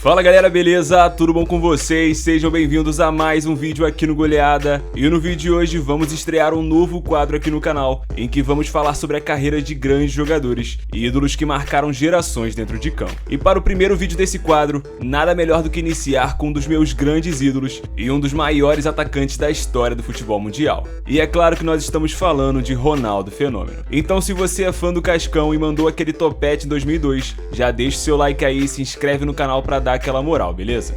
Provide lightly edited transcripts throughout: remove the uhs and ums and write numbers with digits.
Fala galera, beleza? Tudo bom com vocês? Sejam bem-vindos a mais um vídeo aqui no Goleada. E no vídeo de hoje vamos estrear um novo quadro aqui no canal, em que vamos falar sobre a carreira de grandes jogadores e ídolos que marcaram gerações dentro de campo. E para o primeiro vídeo desse quadro, nada melhor do que iniciar com um dos meus grandes ídolos e um dos maiores atacantes da história do futebol mundial. E é claro que nós estamos falando de Ronaldo Fenômeno. Então se você é fã do Cascão e mandou aquele topete em 2002, já deixa o seu like aí e se inscreve no canal para dar aquela moral, beleza?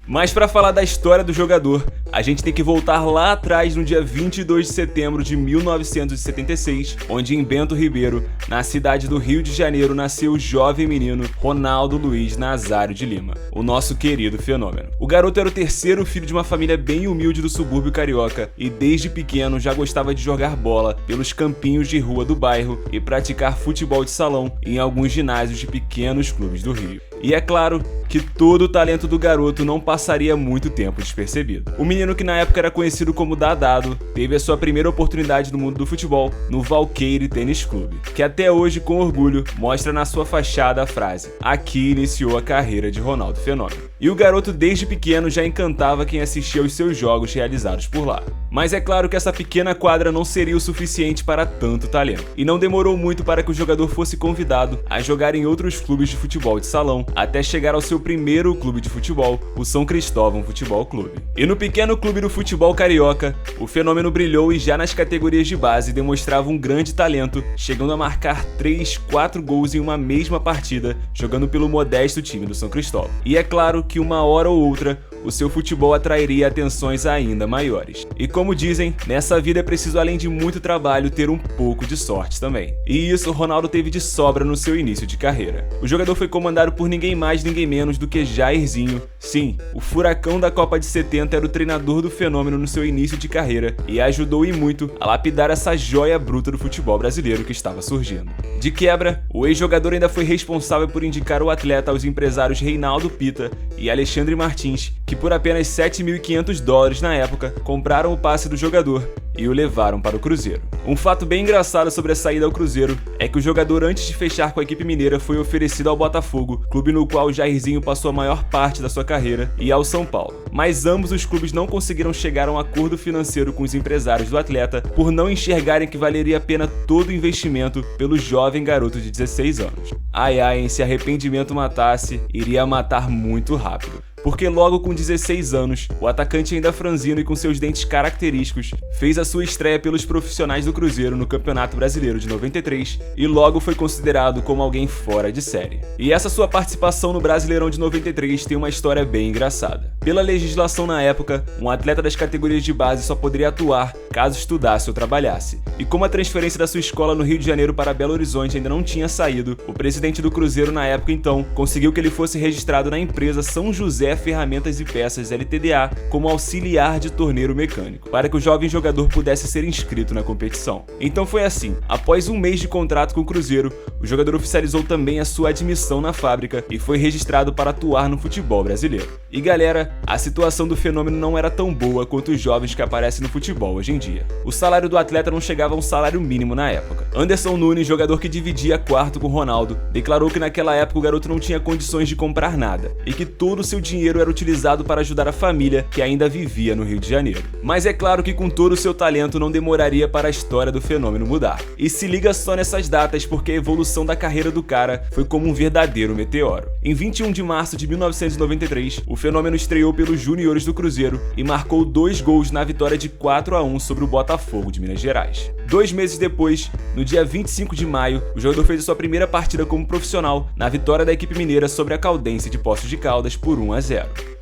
Mas para falar da história do jogador, a gente tem que voltar lá atrás no dia 22 de setembro de 1976, onde em Bento Ribeiro, na cidade do Rio de Janeiro, nasceu o jovem menino Ronaldo Luiz Nazário de Lima, o nosso querido Fenômeno. O garoto era o terceiro filho de uma família bem humilde do subúrbio carioca e desde pequeno já gostava de jogar bola pelos campinhos de rua do bairro e praticar futebol de salão em alguns ginásios de pequenos clubes do Rio. E é claro que todo o talento do garoto não passaria muito tempo despercebido. O menino, que na época era conhecido como Dadado, teve a sua primeira oportunidade no mundo do futebol no Valqueire Tênis Clube, que até hoje, com orgulho, mostra na sua fachada a frase: "Aqui iniciou a carreira de Ronaldo Fenômeno". E o garoto desde pequeno já encantava quem assistia aos seus jogos realizados por lá. Mas é claro que essa pequena quadra não seria o suficiente para tanto talento, e não demorou muito para que o jogador fosse convidado a jogar em outros clubes de futebol de salão, até chegar ao seu primeiro clube de futebol, o São Cristóvão Futebol Clube. E no pequeno clube do futebol carioca, o Fenômeno brilhou e já nas categorias de base demonstrava um grande talento, chegando a marcar 3, 4 gols em uma mesma partida, jogando pelo modesto time do São Cristóvão. E é claro que uma hora ou outra, o seu futebol atrairia atenções ainda maiores. E como dizem, nessa vida é preciso, além de muito trabalho, ter um pouco de sorte também. E isso Ronaldo teve de sobra no seu início de carreira. O jogador foi comandado por ninguém mais, ninguém menos do que Jairzinho. Sim, o furacão da Copa de 70 era o treinador do Fenômeno no seu início de carreira e ajudou e muito a lapidar essa joia bruta do futebol brasileiro que estava surgindo. De quebra, o ex-jogador ainda foi responsável por indicar o atleta aos empresários Reinaldo Pita e Alexandre Martins, que por apenas $7.500 na época, compraram o passe do jogador e o levaram para o Cruzeiro. Um fato bem engraçado sobre a saída ao Cruzeiro é que o jogador, antes de fechar com a equipe mineira, foi oferecido ao Botafogo, clube no qual o Jairzinho passou a maior parte da sua carreira, e ao São Paulo. Mas ambos os clubes não conseguiram chegar a um acordo financeiro com os empresários do atleta por não enxergarem que valeria a pena todo o investimento pelo jovem garoto de 16 anos. Ai ai, hein, se arrependimento matasse, iria matar muito rápido. Porque logo com 16 anos, o atacante ainda franzino e com seus dentes característicos, fez a sua estreia pelos profissionais do Cruzeiro no Campeonato Brasileiro de 93 e logo foi considerado como alguém fora de série. E essa sua participação no Brasileirão de 93 tem uma história bem engraçada. Pela legislação na época, um atleta das categorias de base só poderia atuar caso estudasse ou trabalhasse. E como a transferência da sua escola no Rio de Janeiro para Belo Horizonte ainda não tinha saído, o presidente do Cruzeiro na época então conseguiu que ele fosse registrado na empresa São José Ferramentas e Peças LTDA como auxiliar de torneiro mecânico, para que o jovem jogador pudesse ser inscrito na competição. Então foi assim: após um mês de contrato com o Cruzeiro, o jogador oficializou também a sua admissão na fábrica e foi registrado para atuar no futebol brasileiro. E galera, a situação do Fenômeno não era tão boa quanto os jovens que aparecem no futebol hoje em dia. O salário do atleta não chegava a um salário mínimo na época. Anderson Nunes, jogador que dividia quarto com Ronaldo, declarou que naquela época o garoto não tinha condições de comprar nada e que todo o seu dinheiro era utilizado para ajudar a família que ainda vivia no Rio de Janeiro. Mas é claro que com todo o seu talento não demoraria para a história do Fenômeno mudar. E se liga só nessas datas, porque a evolução da carreira do cara foi como um verdadeiro meteoro. Em 21 de março de 1993, o Fenômeno estreou pelos juniores do Cruzeiro e marcou 2 gols na vitória de 4-1 sobre o Botafogo de Minas Gerais. 2 meses depois, no dia 25 de maio, o jogador fez a sua primeira partida como profissional na vitória da equipe mineira sobre a Caldense de Poços de Caldas por 1-0.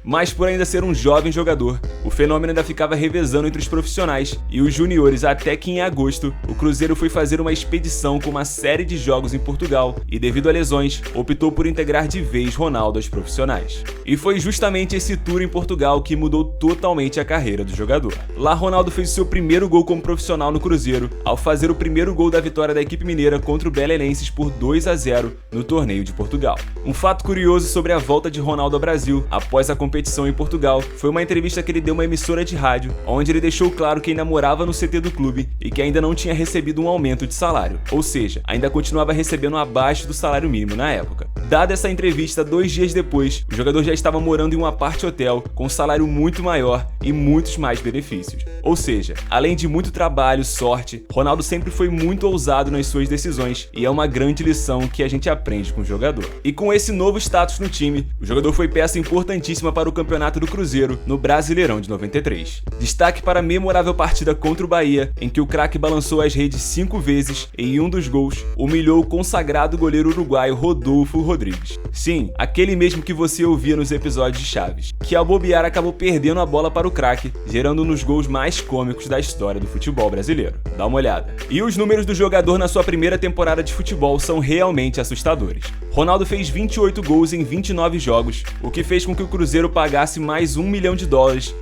Mas por ainda ser um jovem jogador, o Fenômeno ainda ficava revezando entre os profissionais e os juniores, até que em agosto o Cruzeiro foi fazer uma expedição com uma série de jogos em Portugal e, devido a lesões, optou por integrar de vez Ronaldo aos profissionais. E foi justamente esse tour em Portugal que mudou totalmente a carreira do jogador. Lá Ronaldo fez o seu primeiro gol como profissional no Cruzeiro ao fazer o primeiro gol da vitória da equipe mineira contra o Belenenses por 2-0 no torneio de Portugal. Um fato curioso sobre a volta de Ronaldo ao Brasil após a competição em Portugal foi uma entrevista que ele deu a uma emissora de rádio, onde ele deixou claro que ainda morava no CT do clube e que ainda não tinha recebido um aumento de salário, ou seja, ainda continuava recebendo abaixo do salário mínimo na época. Dada essa entrevista 2 dias depois, o jogador já estava morando em um apart-hotel com um salário muito maior e muitos mais benefícios. Ou seja, além de muito trabalho, sorte, Ronaldo sempre foi muito ousado nas suas decisões e é uma grande lição que a gente aprende com o jogador. E com esse novo status no time, o jogador foi peça importantíssima para o campeonato do Cruzeiro no Brasileirão de 93. Destaque para a memorável partida contra o Bahia, em que o craque balançou as redes 5 vezes e em um dos gols humilhou o consagrado goleiro uruguaio Rodolfo Rodrigues. Sim, aquele mesmo que você ouvia nos episódios de Chaves, que ao bobear acabou perdendo a bola para o craque, gerando um dos gols mais cômicos da história do futebol brasileiro. Dá uma olhada. E os números do jogador na sua primeira temporada de futebol são realmente assustadores. Ronaldo fez 28 gols em 29 jogos, o que fez com que o Cruzeiro pagasse mais $1 milhão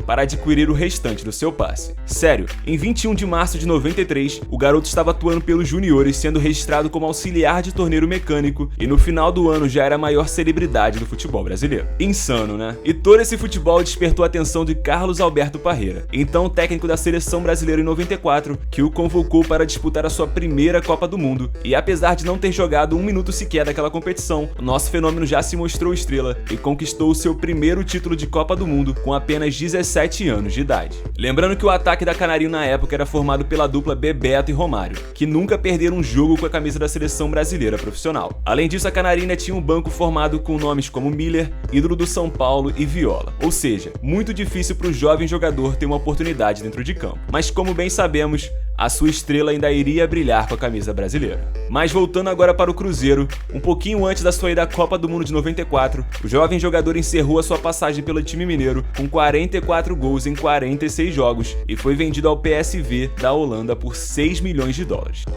para adquirir o restante do seu passe. Sério, em 21 de março de 93, o garoto estava atuando pelos juniores, sendo registrado como auxiliar de torneiro mecânico e no final do ano já era a maior celebridade do futebol brasileiro. Insano, né? E todo esse futebol despertou a atenção de Carlos Alberto Parreira, então técnico da seleção brasileira em 94, que o convocou para disputar a sua primeira Copa do Mundo, e apesar de não ter jogado 1 minuto sequer daquela competição, o nosso fenômeno já se mostrou estrela e conquistou o seu primeiro título de Copa do Mundo com apenas 17 anos de idade. Lembrando que o ataque da Canarinho na época era formado pela dupla Bebeto e Romário, que nunca perderam um jogo com a camisa da seleção brasileira profissional. Além disso, a Canarinho tinha um banco formado com nomes como Miller, ídolo do São Paulo, e Viola. Ou seja, muito difícil para o jovem jogador ter uma oportunidade dentro de campo. Mas como bem sabemos, a sua estrela ainda iria brilhar com a camisa brasileira. Mas voltando agora para o Cruzeiro, um pouquinho antes da sua ida à Copa do Mundo de 94, o jovem jogador encerrou a sua passagem pelo time mineiro com 44 gols em 46 jogos e foi vendido ao PSV da Holanda por $6 milhões,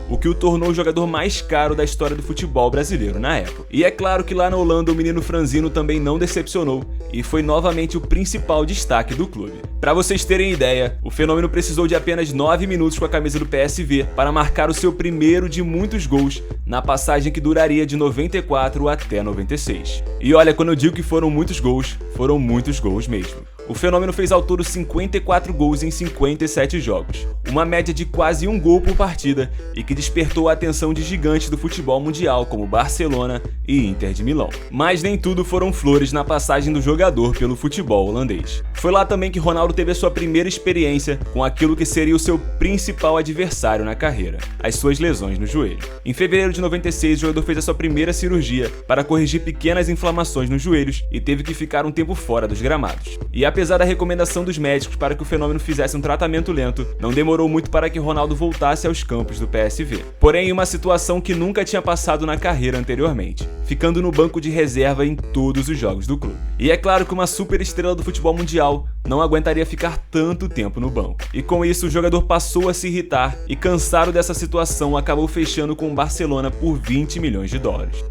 o que o tornou o jogador mais caro da história do futebol brasileiro na época. E é claro que lá na Holanda o menino franzino também não decepcionou e foi novamente o principal destaque do clube. Para vocês terem ideia, o fenômeno precisou de apenas 9 minutos com a camisa do PSV para marcar o seu primeiro de muitos gols na passagem que duraria de 94 até 96. E olha, quando eu digo que foram muitos gols mesmo. O fenômeno fez ao todo 54 gols em 57 jogos, uma média de quase 1 gol por partida e que despertou a atenção de gigantes do futebol mundial como Barcelona e Inter de Milão. Mas nem tudo foram flores na passagem do jogador pelo futebol holandês. Foi lá também que Ronaldo teve a sua primeira experiência com aquilo que seria o seu principal adversário na carreira, as suas lesões no joelho. Em fevereiro de 96, o jogador fez a sua primeira cirurgia para corrigir pequenas inflamações nos joelhos e teve que ficar um tempo fora dos gramados. E apesar da recomendação dos médicos para que o fenômeno fizesse um tratamento lento, não demorou muito para que Ronaldo voltasse aos campos do PSV. Porém, em uma situação que nunca tinha passado na carreira anteriormente, ficando no banco de reserva em todos os jogos do clube. E é claro que uma super estrela do futebol mundial não aguentaria ficar tanto tempo no banco. E com isso, o jogador passou a se irritar e, cansado dessa situação, acabou fechando com o Barcelona por $20 milhões.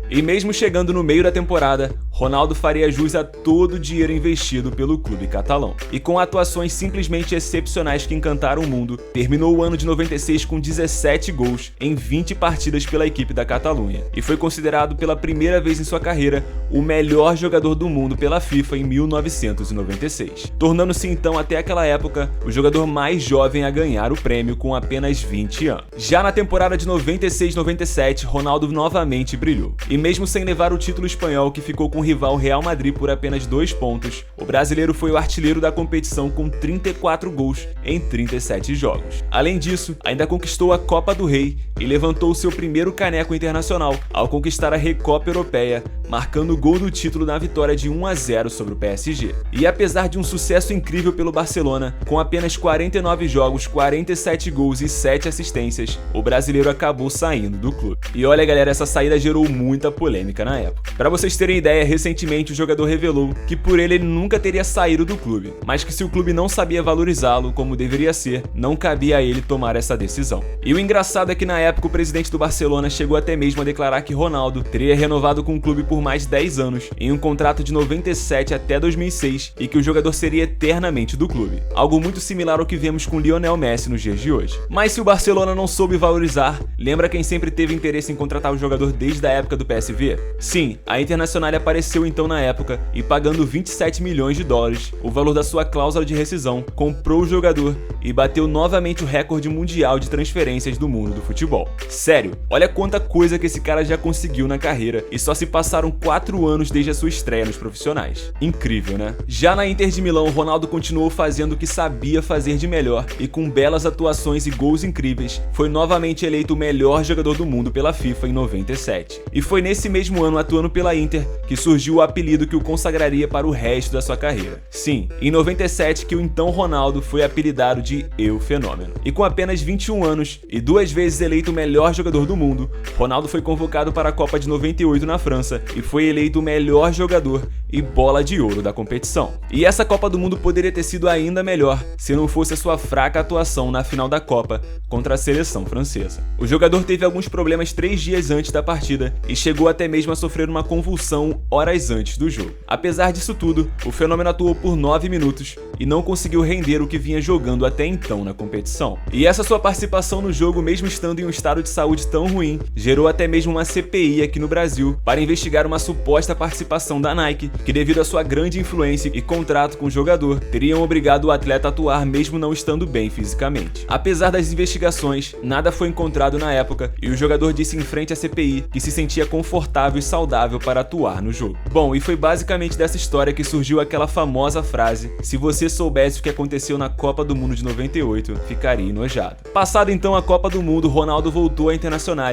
E mesmo chegando no meio da temporada, Ronaldo faria jus a todo o dinheiro investido pelo clube catalão. E com atuações simplesmente excepcionais que encantaram o mundo, terminou o ano de 96 com 17 gols em 20 partidas pela equipe da Catalunha. E foi considerado pela primeira vez em sua carreira o melhor jogador do mundo pela FIFA em 1996. Tornando-se então, até aquela época, o jogador mais jovem a ganhar o prêmio com apenas 20 anos. Já na temporada de 96-97, Ronaldo novamente brilhou. E mesmo sem levar o título espanhol, que ficou com o rival Real Madrid por apenas 2 pontos, o brasileiro foi o artilheiro da competição com 34 gols em 37 jogos. Além disso, ainda conquistou a Copa do Rei e levantou seu primeiro caneco internacional ao conquistar a Recopa Europeia, marcando o gol do título na vitória de 1-0 sobre o PSG. E apesar de um sucesso incrível pelo Barcelona, com apenas 49 jogos, 47 gols e 7 assistências, o brasileiro acabou saindo do clube. E olha, galera, essa saída gerou muita polêmica na época. Para vocês terem ideia, recentemente o jogador revelou que por ele nunca teria saído do clube, mas que se o clube não sabia valorizá-lo como deveria ser, não cabia a ele tomar essa decisão. E o engraçado é que na época o presidente do Barcelona chegou até mesmo a declarar que Ronaldo teria renovado com o clube por mais 10 anos, em um contrato de 97 até 2006, e que o jogador seria eternamente do clube. Algo muito similar ao que vemos com Lionel Messi nos dias de hoje. Mas se o Barcelona não soube valorizar, lembra quem sempre teve interesse em contratar o jogador desde a época do PSV? Sim, a Internacional apareceu então na época e, pagando 27 milhões de dólares, o valor da sua cláusula de rescisão, comprou o jogador e bateu novamente o recorde mundial de transferências do mundo do futebol. Sério, olha quanta coisa que esse cara já conseguiu na carreira e só se passaram 4 anos desde a sua estreia nos profissionais. Incrível, né? Já na Inter de Milão, Ronaldo continuou fazendo o que sabia fazer de melhor e, com belas atuações e gols incríveis, foi novamente eleito o melhor jogador do mundo pela FIFA em 97. E foi nesse mesmo ano, atuando pela Inter, que surgiu o apelido que o consagraria para o resto da sua carreira. Sim, em 97 que o então Ronaldo foi apelidado de El Fenômeno. E com apenas 21 anos e 2 vezes eleito o melhor jogador do mundo, Ronaldo foi convocado para a Copa de 98 na França e foi eleito o melhor jogador e bola de ouro da competição. E essa Copa do Mundo poderia ter sido ainda melhor se não fosse a sua fraca atuação na final da Copa contra a seleção francesa. O jogador teve alguns problemas 3 dias antes da partida e chegou até mesmo a sofrer uma convulsão horas antes do jogo. Apesar disso tudo, o Fenômeno atuou por 9 minutos e não conseguiu render o que vinha jogando até então na competição. E essa sua participação no jogo, mesmo estando em um estado de saúde tão ruim, gerou até mesmo uma CPI aqui no Brasil para investigar uma suposta participação da Nike, que devido à sua grande influência e contrato com o jogador, teriam obrigado o atleta a atuar mesmo não estando bem fisicamente. Apesar das investigações, nada foi encontrado na época e o jogador disse em frente à CPI que se sentia confortável e saudável para atuar no jogo. Bom, e foi basicamente dessa história que surgiu aquela famosa frase: se você soubesse o que aconteceu na Copa do Mundo de 98, ficaria enojado. Passado então a Copa do Mundo, Ronaldo voltou à Internacional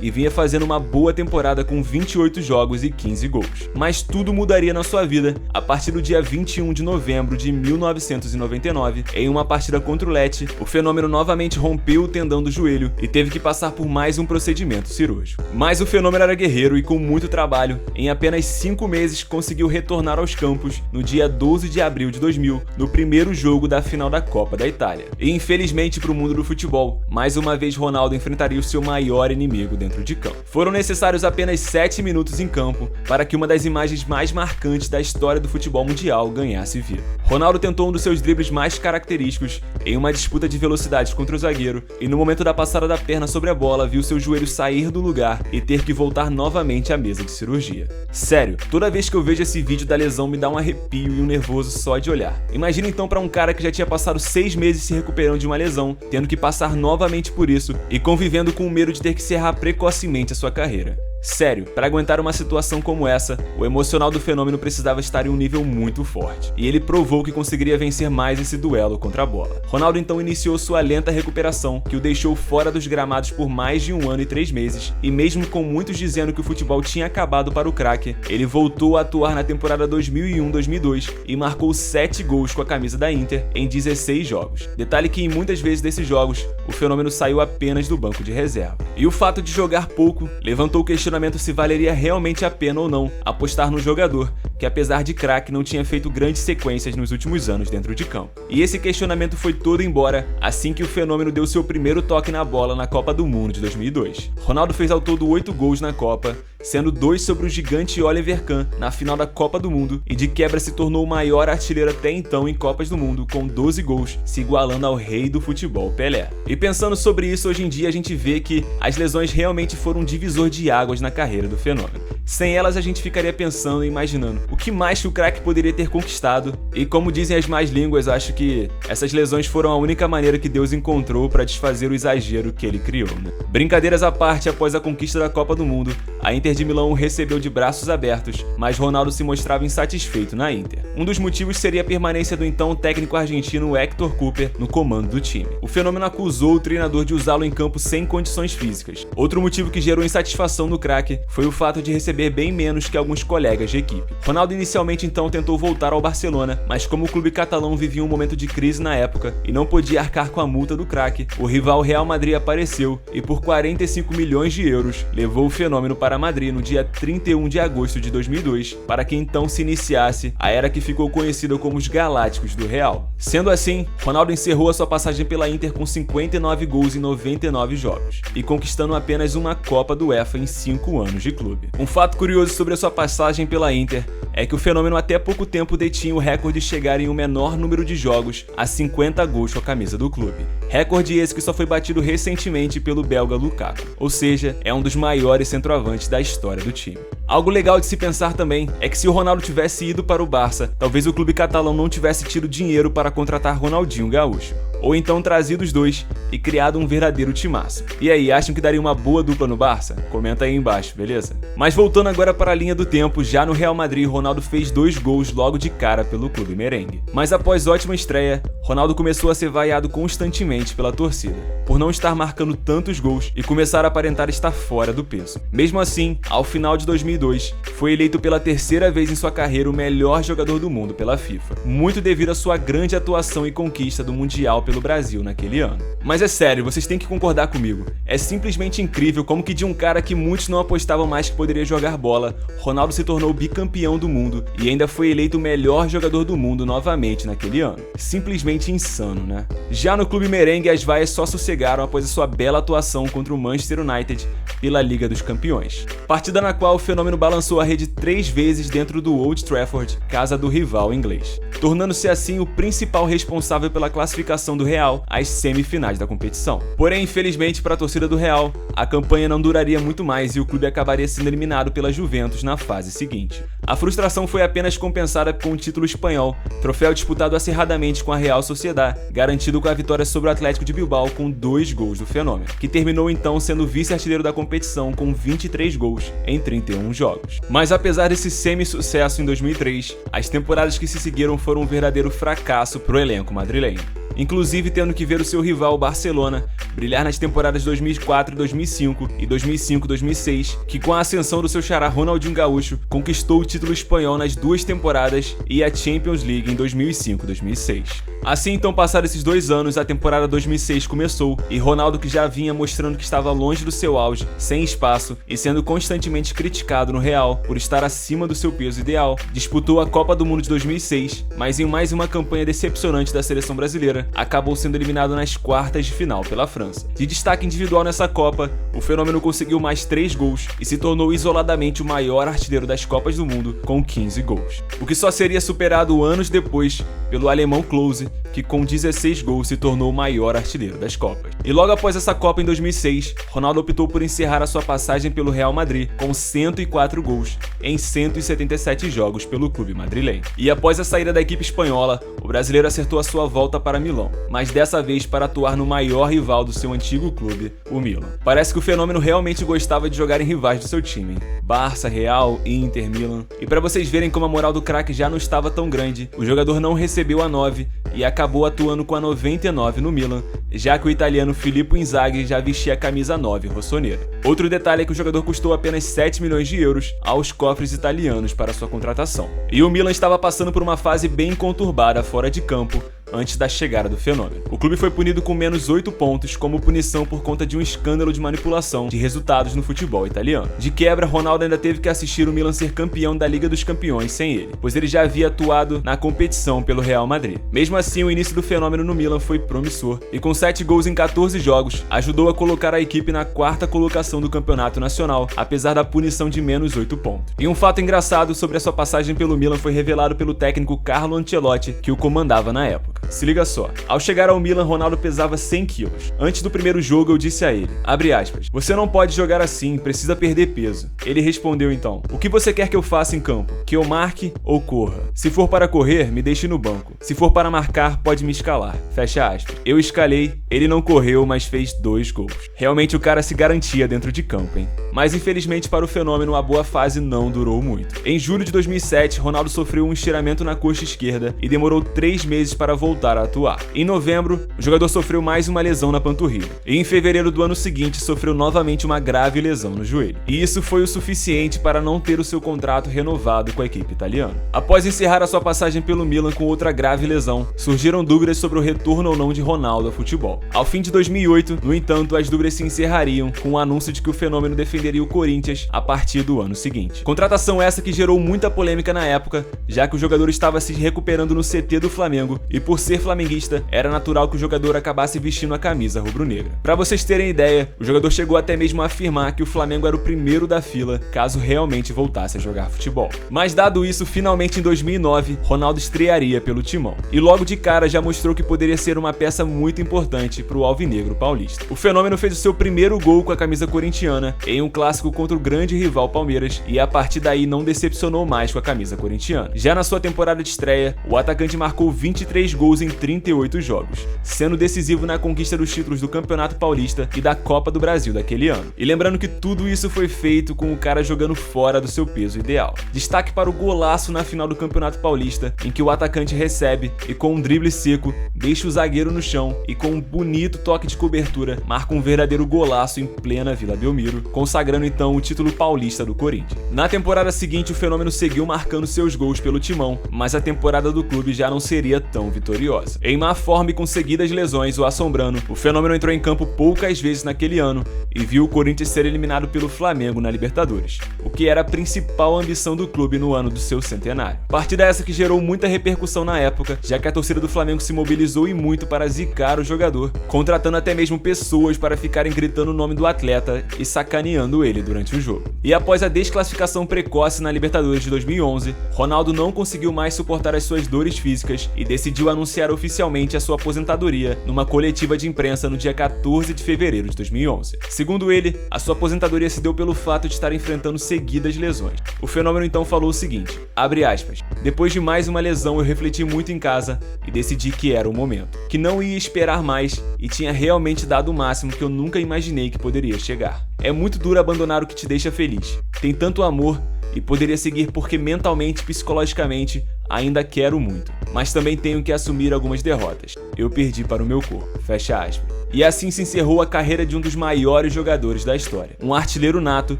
e vinha fazendo uma boa temporada com 28 jogos e 15 gols. Mas tudo mudaria na sua vida a partir do dia 21 de novembro de 1999, em uma partida contra o Lecce. O Fenômeno novamente rompeu o tendão do joelho e teve que passar por mais um procedimento cirúrgico. Mas o Fenômeno era guerreiro e, com muito trabalho, em apenas 5 meses conseguiu retornar aos campos no dia 12 de abril de 2000, no primeiro jogo da final da Copa da Itália. E infelizmente para o mundo do futebol, mais uma vez Ronaldo enfrentaria o seu maior inimigo dentro de campo. Foram necessários apenas 7 minutos em campo para que uma das imagens mais marcantes da história do futebol mundial ganhasse vida. Ronaldo tentou um dos seus dribles mais característicos em uma disputa de velocidades contra o zagueiro e, no momento da passada da perna sobre a bola, viu seu joelho sair do lugar e ter que voltar novamente à mesa de cirurgia. Sério, toda vez que eu vejo esse vídeo da lesão me dá um arrepio e um nervoso só de olhar. Imagina então para um cara que já tinha passado 6 meses se recuperando de uma lesão, tendo que passar novamente por isso e convivendo com o medo de ter que encerrar precocemente a sua carreira. Sério, para aguentar uma situação como essa, o emocional do Fenômeno precisava estar em um nível muito forte, e ele provou que conseguiria vencer mais esse duelo contra a bola. Ronaldo então iniciou sua lenta recuperação, que o deixou fora dos gramados por mais de 1 ano e 3 meses, e mesmo com muitos dizendo que o futebol tinha acabado para o craque, ele voltou a atuar na temporada 2001-2002 e marcou 7 gols com a camisa da Inter em 16 jogos. Detalhe que em muitas vezes desses jogos, o Fenômeno saiu apenas do banco de reserva. E o fato de jogar pouco levantou o questionamento se valeria realmente a pena ou não apostar no jogador, que apesar de craque não tinha feito grandes sequências nos últimos anos dentro de campo. E esse questionamento foi todo embora assim que o Fenômeno deu seu primeiro toque na bola na Copa do Mundo de 2002. Ronaldo fez ao todo 8 gols na Copa, sendo 2 sobre o gigante Oliver Kahn na final da Copa do Mundo, e de quebra se tornou o maior artilheiro até então em Copas do Mundo, com 12 gols, se igualando ao rei do futebol, Pelé. E pensando sobre isso, hoje em dia a gente vê que as lesões realmente foram um divisor de águas na carreira do Fenômeno. Sem elas a gente ficaria pensando e imaginando o que mais que o craque poderia ter conquistado, e como dizem as más línguas, acho que essas lesões foram a única maneira que Deus encontrou para desfazer o exagero que ele criou, né? Brincadeiras à parte, após a conquista da Copa do Mundo, a Inter de Milão o recebeu de braços abertos, mas Ronaldo se mostrava insatisfeito na Inter. Um dos motivos seria a permanência do então técnico argentino Héctor Cúper no comando do time. O Fenômeno acusou o treinador de usá-lo em campo sem condições físicas. Outro motivo que gerou insatisfação no craque foi o fato de receber bem menos que alguns colegas de equipe. Ronaldo inicialmente então tentou voltar ao Barcelona, mas como o clube catalão vivia um momento de crise na época e não podia arcar com a multa do craque, o rival Real Madrid apareceu e por 45 milhões de euros levou o Fenômeno para para Madrid no dia 31 de agosto de 2002, para que então se iniciasse a era que ficou conhecida como os Galácticos do Real. Sendo assim, Ronaldo encerrou a sua passagem pela Inter com 59 gols em 99 jogos, e conquistando apenas uma Copa do UEFA em 5 anos de clube. Um fato curioso sobre a sua passagem pela Inter é que o fenômeno até pouco tempo detinha o recorde de chegar em um menor número de jogos a 50 gols com a camisa do clube. Recorde esse que só foi batido recentemente pelo belga Lukaku, ou seja, é um dos maiores centroavantes da história do time. Algo legal de se pensar também é que se o Ronaldo tivesse ido para o Barça, talvez o clube catalão não tivesse tido dinheiro para contratar Ronaldinho Gaúcho, ou então trazido os dois e criado um verdadeiro timaço. E aí, acham que daria uma boa dupla no Barça? Comenta aí embaixo, beleza? Mas voltando agora para a linha do tempo, já no Real Madrid, Ronaldo fez 2 gols logo de cara pelo clube merengue. Mas após ótima estreia, Ronaldo começou a ser vaiado constantemente pela torcida, por não estar marcando tantos gols e começar a aparentar estar fora do peso. Mesmo assim, ao final de 2002, foi eleito pela terceira vez em sua carreira o melhor jogador do mundo pela FIFA, muito devido à sua grande atuação e conquista do Mundial pelo Brasil naquele ano. Mas é sério, vocês têm que concordar comigo, é simplesmente incrível como que de um cara que muitos não apostavam mais que poderia jogar bola, Ronaldo se tornou bicampeão do mundo e ainda foi eleito o melhor jogador do mundo novamente naquele ano. Simplesmente insano, né? Já no clube merengue, as vaias só sossegaram após a sua bela atuação contra o Manchester United pela Liga dos Campeões, partida na qual o fenômeno balançou a rede 3 vezes dentro do Old Trafford, casa do rival inglês, tornando-se assim o principal responsável pela classificação do Real às semifinais da competição. Porém, infelizmente para a torcida do Real, a campanha não duraria muito mais e o clube acabaria sendo eliminado pela Juventus na fase seguinte. A frustração foi apenas compensada com o título espanhol, troféu disputado acirradamente com a Real Sociedad, garantido com a vitória sobre o Atlético de Bilbao com 2 gols do fenômeno, que terminou então sendo vice-artilheiro da competição com 23 gols em 31 jogos. Mas apesar desse semi-sucesso em 2003, as temporadas que se seguiram foram um verdadeiro fracasso para o elenco madrilenho, inclusive tendo que ver o seu rival Barcelona brilhar nas temporadas 2004 e 2005 e 2005-2006, que com a ascensão do seu xará Ronaldinho Gaúcho, conquistou o título espanhol nas 2 temporadas e a Champions League em 2005-2006. Assim então, passados esses 2 anos, a temporada 2006 começou e Ronaldo, que já vinha mostrando que estava longe do seu auge, sem espaço e sendo constantemente criticado no Real por estar acima do seu peso ideal, disputou a Copa do Mundo de 2006, mas em mais uma campanha decepcionante da seleção brasileira, acabou sendo eliminado nas quartas de final pela França. De destaque individual nessa Copa, o fenômeno conseguiu mais 3 gols e se tornou isoladamente o maior artilheiro das Copas do Mundo com 15 gols, o que só seria superado anos depois pelo alemão Klose, que com 16 gols se tornou o maior artilheiro das Copas. E logo após essa Copa em 2006, Ronaldo optou por encerrar a sua passagem pelo Real Madrid com 104 gols em 177 jogos pelo clube madrilenho. E após a saída da equipe espanhola, o brasileiro acertou a sua volta para Milão, mas dessa vez para atuar no maior rival do seu antigo clube, o Milan. Parece que o fenômeno realmente gostava de jogar em rivais do seu time, Barça, Real, Inter, Milan. E para vocês verem como a moral do craque já não estava tão grande, o jogador não recebeu a 9 e acabou atuando com a 99 no Milan, já que o italiano Filippo Inzaghi já vestia a camisa 9 rossoneira. Outro detalhe é que o jogador custou apenas 7 milhões de euros aos cofres italianos para sua contratação. E o Milan estava passando por uma fase bem conturbada fora de campo antes da chegada do fenômeno. O clube foi punido com menos 8 pontos como punição por conta de um escândalo de manipulação de resultados no futebol italiano. De quebra, Ronaldo ainda teve que assistir o Milan ser campeão da Liga dos Campeões sem ele, pois ele já havia atuado na competição pelo Real Madrid. Mesmo assim, o início do fenômeno no Milan foi promissor e com 7 gols em 14 jogos, ajudou a colocar a equipe na 4ª colocação do campeonato nacional, apesar da punição de menos 8 pontos. E um fato engraçado sobre a sua passagem pelo Milan foi revelado pelo técnico Carlo Ancelotti, que o comandava na época. Se liga só, ao chegar ao Milan, Ronaldo pesava 100 quilos. Antes do primeiro jogo eu disse a ele, abre aspas, você não pode jogar assim, precisa perder peso. Ele respondeu então, o que você quer que eu faça em campo? Que eu marque ou corra? Se for para correr, me deixe no banco. Se for para marcar, pode me escalar. Fecha aspas. Eu escalei, ele não correu, mas fez 2 gols. Realmente o cara se garantia dentro de campo, hein? Mas infelizmente para o fenômeno a boa fase não durou muito. Em julho de 2007, Ronaldo sofreu um estiramento na coxa esquerda e demorou 3 meses para voltar voltar a atuar. Em novembro, o jogador sofreu mais uma lesão na panturrilha, e em fevereiro do ano seguinte sofreu novamente uma grave lesão no joelho. E isso foi o suficiente para não ter o seu contrato renovado com a equipe italiana. Após encerrar a sua passagem pelo Milan com outra grave lesão, surgiram dúvidas sobre o retorno ou não de Ronaldo ao futebol. Ao fim de 2008, no entanto, as dúvidas se encerrariam com o anúncio de que o fenômeno defenderia o Corinthians a partir do ano seguinte. Contratação essa que gerou muita polêmica na época, já que o jogador estava se recuperando no CT do Flamengo e, por ser flamenguista, era natural que o jogador acabasse vestindo a camisa rubro-negra. Para vocês terem ideia, o jogador chegou até mesmo a afirmar que o Flamengo era o primeiro da fila caso realmente voltasse a jogar futebol. Mas dado isso, finalmente em 2009, Ronaldo estrearia pelo Timão. E logo de cara já mostrou que poderia ser uma peça muito importante para o alvinegro paulista. O fenômeno fez o seu primeiro gol com a camisa corintiana em um clássico contra o grande rival Palmeiras e a partir daí não decepcionou mais com a camisa corintiana. Já na sua temporada de estreia, o atacante marcou 23 gols em 38 jogos, sendo decisivo na conquista dos títulos do Campeonato Paulista e da Copa do Brasil daquele ano. E lembrando que tudo isso foi feito com o cara jogando fora do seu peso ideal. Destaque para o golaço na final do Campeonato Paulista, em que o atacante recebe e com um drible seco, deixa o zagueiro no chão e com um bonito toque de cobertura, marca um verdadeiro golaço em plena Vila Belmiro, consagrando então o título paulista do Corinthians. Na temporada seguinte, o fenômeno seguiu marcando seus gols pelo Timão, mas a temporada do clube já não seria tão vitoriosa. Em má forma e com seguidas lesões o assombrando, o fenômeno entrou em campo poucas vezes naquele ano e viu o Corinthians ser eliminado pelo Flamengo na Libertadores, o que era a principal ambição do clube no ano do seu centenário. Partida essa que gerou muita repercussão na época, já que a torcida do Flamengo se mobilizou e muito para zicar o jogador, contratando até mesmo pessoas para ficarem gritando o nome do atleta e sacaneando ele durante o jogo. E após a desclassificação precoce na Libertadores de 2011, Ronaldo não conseguiu mais suportar as suas dores físicas e decidiu anunciar oficialmente a sua aposentadoria numa coletiva de imprensa no dia 14 de fevereiro de 2011. Segundo ele, a sua aposentadoria se deu pelo fato de estar enfrentando seguidas lesões. O fenômeno então falou o seguinte, abre aspas, depois de mais uma lesão eu refleti muito em casa e decidi que era o momento, que não ia esperar mais e tinha realmente dado o máximo que eu nunca imaginei que poderia chegar. É muito duro abandonar o que te deixa feliz, tem tanto amor e poderia seguir porque mentalmente e psicologicamente ainda quero muito, mas também tenho que assumir algumas derrotas. Eu perdi para o meu corpo, fecha aspas. E assim se encerrou a carreira de um dos maiores jogadores da história. Um artilheiro nato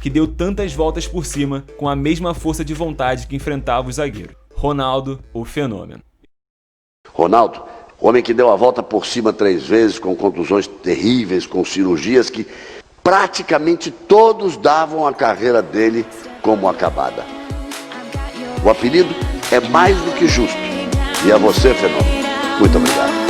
que deu tantas voltas por cima com a mesma força de vontade que enfrentava o zagueiro. Ronaldo, o fenômeno. Ronaldo, homem que deu a volta por cima 3 vezes, com contusões terríveis, com cirurgias que praticamente todos davam a carreira dele como acabada. O apelido é mais do que justo. E a você, fenômeno, muito obrigado.